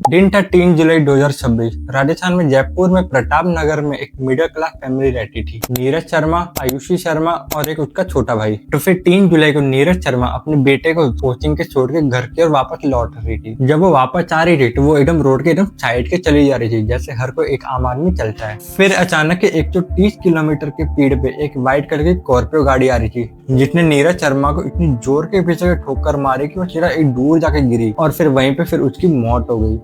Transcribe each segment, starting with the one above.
दिन था 3 जुलाई 2026। राजस्थान में जयपुर में प्रताप नगर में एक मिडिल क्लास फैमिली रहती थी। नीरज शर्मा, आयुषी शर्मा और एक उसका छोटा भाई। तो फिर 3 जुलाई को नीरज शर्मा अपने बेटे को कोचिंग के छोड़ के घर की ओर वापस लौट रही थी। जब वो वापस आ रही थी तो वो एकदम रोड के एकदम साइड के चली जा रही थी, जैसे हर कोई एक आम आदमी चलता है। फिर अचानक 130 किलोमीटर के स्पीड पे एक व्हाइट कलर की स्कॉर्पियो गाड़ी आ रही थी, जिसने नीरज शर्मा को इतनी जोर के पीछे ठोकर मारी कि वो सीधा एक दूर जाके गिरी और फिर वहीं पे फिर उसकी मौत हो गई।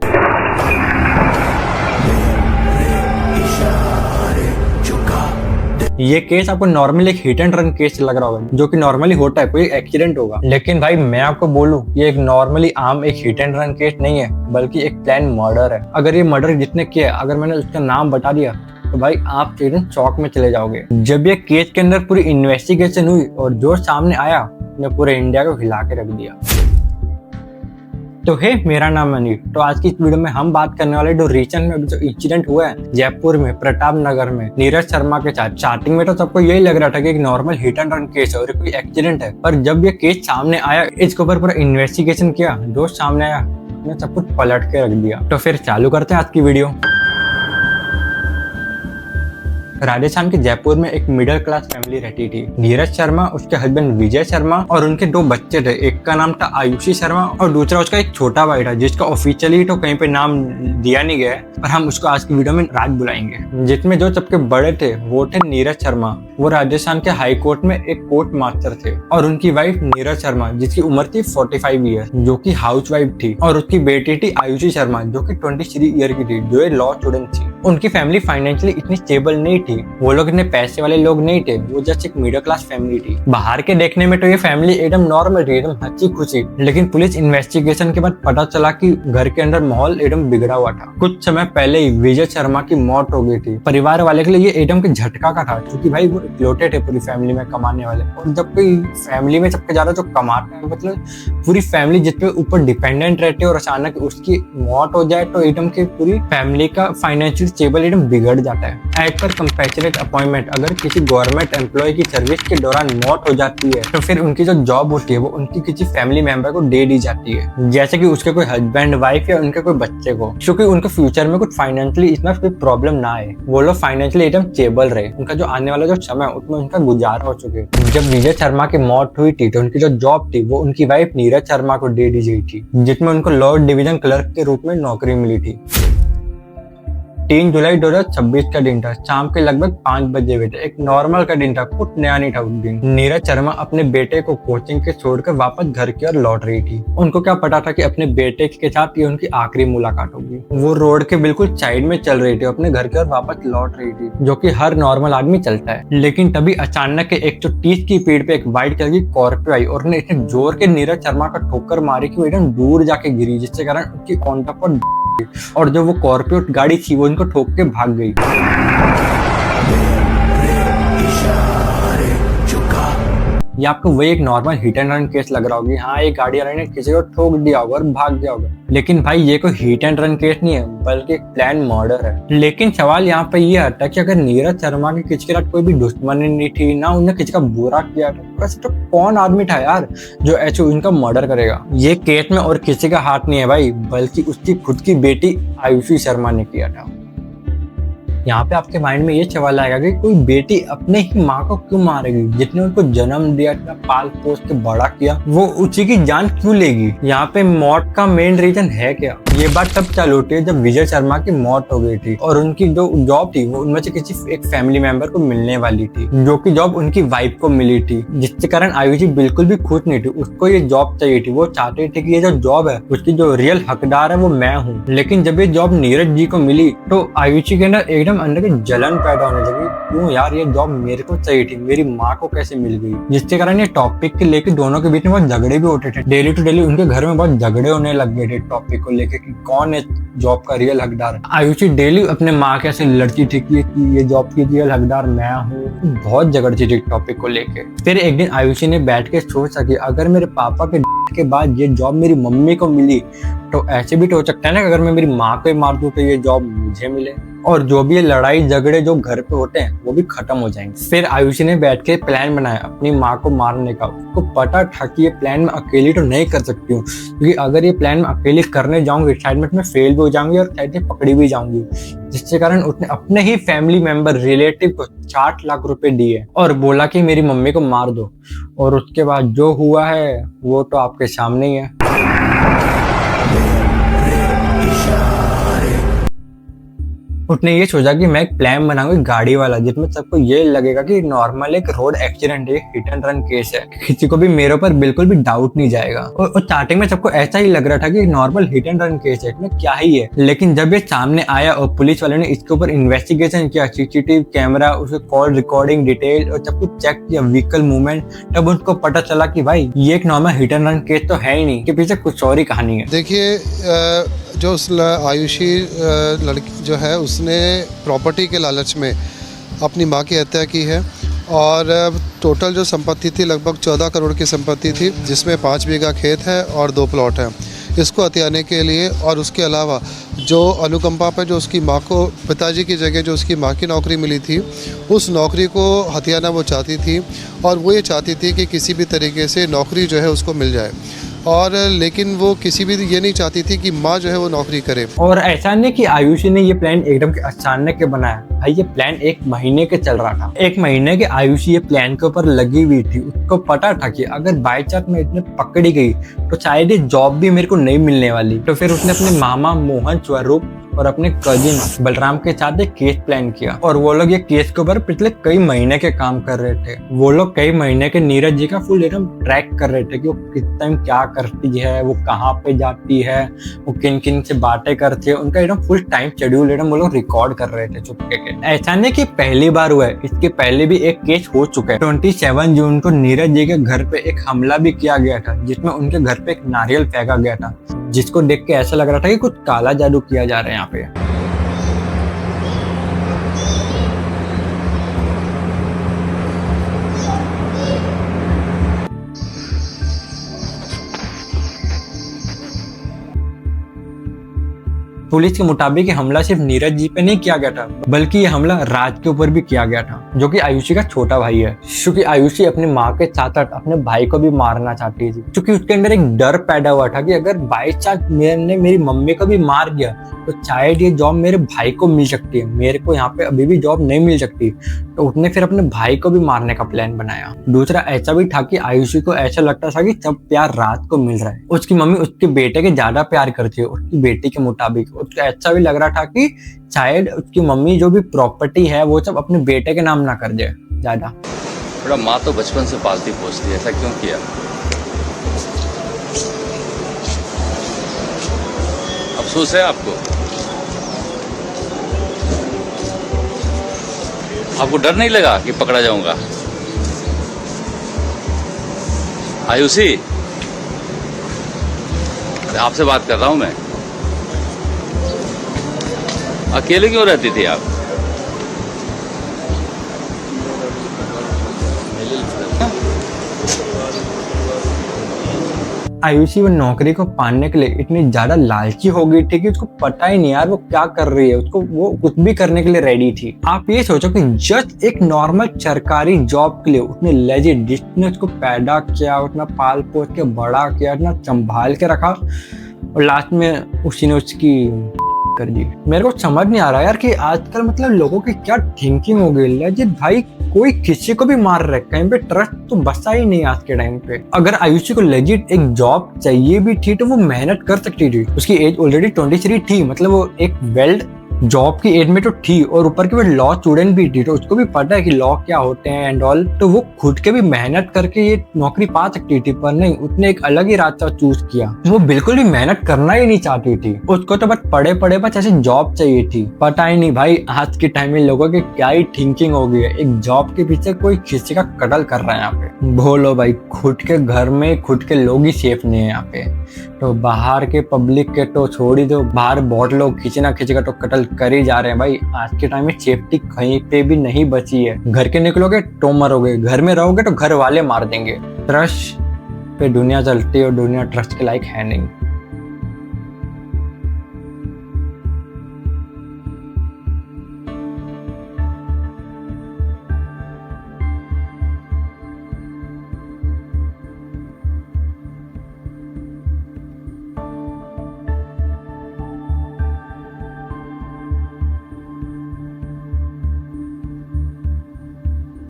ये केस आपको नॉर्मली एक हिट एंड रन केस लग रहा होगा, जो कि नॉर्मली होता है, कोई एक्सीडेंट होगा। लेकिन भाई मैं आपको बोलूं, ये एक नॉर्मली आम एक हिट एंड रन केस नहीं है, बल्कि एक प्लान मर्डर है। अगर ये मर्डर जिसने किया, अगर मैंने उसका नाम बता दिया तो भाई आप एकदम चौक में चले जाओगे। जब ये केस के अंदर पूरी इन्वेस्टिगेशन हुई और जो सामने आया, ने पूरे इंडिया को हिला के रख दिया। तो हे, मेरा नाम अनिल। तो आज की इस वीडियो में हम बात करने वाले जो रिसेंट में जो इंसिडेंट हुआ है जयपुर में प्रताप नगर में नीरज शर्मा के साथ। स्टार्टिंग में तो सबको यही लग रहा था कि एक normal hit and run case है और कोई एक्सीडेंट है, पर जब ये केस सामने आया, इसके ऊपर पूरा इन्वेस्टिगेशन किया, जो सामने आया उसने सब कुछ पलट के रख दिया। तो फिर चालू करते हैं आज की वीडियो। राजस्थान के जयपुर में एक मिडिल क्लास फैमिली रहती थी। नीरज शर्मा, उसके हस्बैंड विजय शर्मा और उनके 2 बच्चे थे। एक का नाम था आयुषी शर्मा और दूसरा उसका एक छोटा भाई था, जिसका ऑफिशियली तो कहीं पे नाम दिया नहीं गया है, पर हम उसको आज की वीडियो में राज बुलाएंगे। जिसमें जो सबके बड़े थे वो थे नीरज शर्मा। वो राजस्थान के हाई कोर्ट में एक कोर्ट मास्टर थे। और उनकी वाइफ नीरज शर्मा, जिसकी उम्र थी 45 ईयर, जो की हाउस वाइफ थी। और उसकी बेटी थी आयुषी शर्मा, जो की 23 ईयर की थी, जो लॉ स्टूडेंट थी। उनकी फैमिली फाइनेंशियली इतनी स्टेबल नहीं थी, वो लोग इतने पैसे वाले लोग नहीं थे, वो जस्ट एक मिडिल क्लास फैमिली थी। बाहर के देखने में तो ये फैमिली एकदम नॉर्मल थी, एकदम हंसी खुशी। लेकिन पुलिस इन्वेस्टिगेशन के बाद पता चला कि घर के अंदर माहौल एकदम बिगड़ा हुआ था। कुछ समय पहले ही विजय शर्मा की मौत हो गई थी। परिवार वाले के लिए ये एकदम के झटका का था, क्योंकि भाई वो इकलौते थे पूरी फैमिली में कमाने वाले। और जब कोई फैमिली में सबसे ज्यादा जो कमाते हैं, मतलब पूरी फैमिली जिसपे ऊपर डिपेंडेंट रहती है, और अचानक उसकी मौत हो जाए तो एकदम की पूरी फैमिली का फाइनेंशियल स्टेबल एकदम बिगड़ जाता है। एज पर कंपैशनेट अपॉइंटमेंट, अगर किसी गवर्नमेंट एम्प्लॉय की सर्विस के दौरान मौत हो जाती है तो फिर उनकी जो जॉब होती है वो उनकी किसी फैमिली मेंबर को दे दी जाती है, जैसे कि उसके कोई हस्बैंड वाइफ या उनके कोई बच्चे को, क्योंकि उनके फ्यूचर में कुछ फाइनेंशियली इतना कोई प्रॉब्लम ना आए, वो लोग फाइनेंशियली एकदम स्टेबल रहे, उनका जो आने वाला जो समय उसमें उनका गुजारा हो चुके। जब विजय शर्मा की मौत हुई थी तो उनकी जो जॉब थी वो उनकी वाइफ नीरज शर्मा को दे दी गई थी, जिसमें उनको लॉ डिवीजन क्लर्क के रूप में नौकरी मिली थी। 3 जुलाई 2026 का दिन था। शाम के लगभग 5 बजे हुए थे। एक नॉर्मल का दिन था, कुछ नया नहीं था उस दिन। नीरज शर्मा अपने बेटे को कोचिंग के छोड़कर वापस घर की ओर लौट रही थी। उनको क्या पता था कि अपने बेटे के साथ ये उनकी आखिरी मुलाकात होगी। वो रोड के बिल्कुल साइड में चल रही थी, अपने घर की ओर वापस लौट रही थी, जो कि हर नॉर्मल आदमी चलता है। लेकिन तभी अचानक 130 की स्पीड पे एक व्हाइट कलर की स्कॉर्पियो आई और इतने जोर के नीरज शर्मा का ठोकर मारी कि वो एकदम दूर जाके गिरी, जिसके कारण उसकी ऑन टॉप पर और जो वो स्कॉर्पियो गाड़ी थी वो इनको ठोक के भाग गई। ये आपको वही एक normal hit and run case लग रहा होगी। हाँ, एक गाड़ी वाले ने किसी को ठोक दिया होगा और भाग गया होगा, लेकिन भाई ये कोई हिट एंड रन केस नहीं है, बल्कि एक प्लान मर्डर है। लेकिन सवाल यहाँ पे ये आता है कि अगर नीरज शर्मा की किसी के साथ कोई भी दुश्मनी नहीं थी, ना उन्हें किसी का बुरा किया था, वैसे तो कौन आदमी था यार जो ऐसे उनका मर्डर करेगा। ये केस में और किसी का हाथ नहीं है भाई, बल्कि उसकी खुद की बेटी आयुषी शर्मा ने किया था। यहाँ पे आपके माइंड में ये सवाल आएगा कि कोई बेटी अपने ही माँ को क्यों मारेगी, जिसने उनको जन्म दिया, इतना पाल पोस के बड़ा किया, वो उसी की जान क्यों लेगी। यहाँ पे मौत का मेन रीजन है क्या। ये बात तब चालू होती है जब विजय शर्मा की मौत हो गई थी और उनकी जो जॉब थी वो उनमें से किसी एक फैमिली मेंबर को मिलने वाली थी, जो की जॉब उनकी वाइफ को मिली थी, जिसके कारण आयुषी बिल्कुल भी खुश नहीं थी। उसको ये जॉब चाहिए थी, वो चाहते थे कि ये जो जॉब है उसकी जो रियल हकदार है वो मैं हूँ। लेकिन जब ये जॉब नीरज जी को मिली तो आयुषी के अंदर एकदम अंदर की जलन पैदा होने लगी, क्यों यार ये जॉब मेरे को चाहिए थी, मेरी माँ को कैसे मिल गई। जिसके कारण ये टॉपिक के लेके दोनों के बीच में बहुत झगड़े भी होते थे। डेली टू डेली उनके घर में बहुत झगड़े होने लग गए थे टॉपिक को लेके कि कौन है जॉब का रियल हकदार है। आयुषी डेली अपने माँ के ऐसे लड़ती थी कि ये जॉब की रियल हकदार मैं हूँ, बहुत झगड़ती थी टॉपिक को लेके। फिर एक दिन आयुषी ने बैठ के सोचा कि अगर मेरे पापा के बाद ये जॉब मेरी मम्मी को मिली तो ऐसे भी तो हो सकता है ना, अगर मैं मेरी माँ को ही मार दूं तो ये जॉब मुझे मिले। और जो भी ये लड़ाई झगड़े जो घर पे होते हैं वो भी खत्म हो जाएंगे। फिर आयुषी ने बैठ के प्लान बनाया अपनी माँ को मारने का। उसको पता था कि ये प्लान मैं अकेली तो नहीं कर सकती हूँ, क्योंकि अगर ये प्लान मैं अकेली करने जाऊंगी शायद मैं फेल भी हो जाऊंगी और शायद ये पकड़ी भी जाऊंगी, जिसके कारण उसने अपने ही फैमिली मेंबर रिलेटिव को 60 लाख रुपए दिए और बोला कि मेरी मम्मी को मार दो। और उसके बाद जो हुआ है वो तो आपके सामने ही है। उसने ये सोचा कि मैं एक प्लान बनाऊंगी गाड़ी वाला, जिसमें सबको ये लगेगा कि नॉर्मल एक रोड एक्सीडेंट है, हिट एंड रन केस है, किसी को भी मेरे ऊपर बिल्कुल भी डाउट नहीं जाएगा। और स्टार्टिंग में सबको ऐसा ही लग रहा था कि normal hit and run case है, इसमें क्या ही है। लेकिन जब ये सामने आया और पुलिस वाले ने इसके ऊपर इन्वेस्टिगेशन किया, सीसीटीवी कैमरा, उसके कॉल रिकॉर्डिंग डिटेल और सब कुछ चेक किया, व्हीकल मूवमेंट, तब उनको पता चला कि भाई ये एक normal hit and run case तो है ही नहीं, कि पीछे कुछ और ही कहानी है। देखिए, जो उस आयुषी लड़की जो है उसने प्रॉपर्टी के लालच में अपनी माँ की हत्या की है। और टोटल जो संपत्ति थी लगभग 14 करोड़ की संपत्ति थी, जिसमें 5 बीघा खेत है और 2 प्लॉट हैं। इसको हथियाने के लिए और उसके अलावा जो अनुकंपा पे जो उसकी माँ को पिताजी की जगह जो उसकी माँ की नौकरी मिली थी, उस नौकरी को हथियाना वो चाहती थी। और वो ये चाहती थी कि किसी भी तरीके से नौकरी जो है उसको मिल जाए, और लेकिन वो किसी भी ये नहीं चाहती थी कि माँ जो है वो नौकरी करे। और ऐसा नहीं कि आयुषी ने ये प्लान एकदम के अचानक के बनाया, भाई ये प्लान 1 महीने के चल रहा था। 1 महीने के आयुषी ये प्लान के ऊपर लगी हुई थी। उसको पता था कि अगर बाई चांस मैं इतने पकड़ी गई तो शायद ये जॉब भी मेरे को नहीं मिलने वाली। तो फिर उसने अपने मामा मोहन स्वरूप और अपने कजिन बलराम के साथ एक केस प्लान किया, और वो लोग ये केस के ऊपर पिछले कई महीने के काम कर रहे थे। वो लोग कई महीने के नीरज जी का फुल एकदम ट्रैक कर रहे थे कि वो किस टाइम क्या करती है, वो कहाँ पे जाती है, वो किन किन से बातें करती है, उनका एकदम फुल टाइम शेड्यूल एकदम वो लोग रिकॉर्ड कर रहे थे चुपके के। ऐसा नहीं कि पहली बार हुआ है, इसके पहले भी एक केस हो चुका है। 27 जून को नीरज जी के घर पे एक हमला भी किया गया था, जिसमें उनके घर पे एक नारियल फेंका गया था, जिसको देख के ऐसा लग रहा था कि कुछ काला जादू किया जा रहा है यहाँ पे। पुलिस के मुताबिक ये हमला सिर्फ नीरज जी पे नहीं किया गया था, बल्कि ये हमला राज के ऊपर भी किया गया था, जो कि आयुषी का छोटा भाई है। क्योंकि आयुषी अपने माँ के साथ साथ अपने भाई को भी मारना चाहती थी, क्योंकि उसके अंदर एक डर पैदा हुआ था कि अगर बाई चांस मैंने मेरी मम्मी को भी मार दिया तो शायद ये जॉब मेरे भाई को मिल सकती है, मेरे को यहाँ पे अभी भी जॉब नहीं मिल सकती। तो उसने फिर अपने भाई को भी मारने का प्लान बनाया। दूसरा ऐसा भी था कि आयुषी को ऐसा लगता था कि सब प्यार राज को मिल रहा है, उसकी मम्मी उसके बेटे के ज्यादा प्यार करती है उसकी बेटी के मुताबिक। उसको ऐसा भी लग रहा था कि शायद उसकी मम्मी जो भी प्रॉपर्टी है वो सब अपने बेटे के नाम ना कर दे ज्यादा। थोड़ा माँ तो बचपन से पालती पोसती, ऐसा क्यों किया? अफसोस है आपको? आपको डर नहीं लगा कि पकड़ा जाऊंगा? आयुषी, आपसे बात कर रहा हूं मैं। अकेले क्यों रहती थी आप? आयुषी वो नौकरी को पाने के लिए इतनी ज्यादा लालची हो गई थी कि उसको पता ही नहीं यार वो क्या कर रही है, उसको वो कुछ भी करने के लिए रेडी थी। आप ये सोचो कि जस्ट एक नॉर्मल सरकारी जॉब के लिए उसने लेजिट जिसने उसको पैदा किया, उतना पाल पोस के बड़ा किया, इतना संभाल के रखा, और लास्ट में उसी ने उसकी कर दी। मेरे को समझ नहीं आ रहा यार कि आजकल मतलब लोगों की क्या थिंकिंग हो गई। लेजिट भाई कोई किसी को भी मार रहा है, कहीं पे ट्रस्ट तो बसा ही नहीं आज के टाइम पे। अगर आयुषी को लेजिट एक जॉब चाहिए भी थी तो वो मेहनत कर सकती थी। उसकी एज ऑलरेडी 23 थी, मतलब वो एक वेल्ड जॉब की एज में तो थी, और ऊपर के वो लॉ स्टूडेंट भी थी, तो उसको भी पता है कि लॉ क्या होते हैं एंड ऑल। तो वो खुद के भी मेहनत करके ये नौकरी पा सकती थी, पर नहीं, उसने एक अलग ही रास्ता चूज किया। वो बिल्कुल भी मेहनत करना ही नहीं चाहती थी, उसको तो बस पढ़े पढ़े बस ऐसे जॉब चाहिए थी। पता ही नहीं भाई आज के टाइम में लोगों की क्या ही थिंकिंग हो गई है, एक जॉब के पीछे कोई किसी का कत्ल कर रहा है यहाँ पे। बोलो भाई, खुद के घर में खुद के लोग ही सेफ नहीं है यहाँ पे, तो बाहर के पब्लिक के तो छोड़ ही दो, बाहर बहुत लोग खींचना खींचेगा तो कत्ल कर ही जा रहे हैं। भाई आज के टाइम में सेफ्टी कहीं पे भी नहीं बची है। घर के निकलोगे तो मरोगे, घर में रहोगे तो घर वाले मार देंगे। ट्रस्ट पे दुनिया चलती है और दुनिया ट्रस्ट के लायक है नहीं।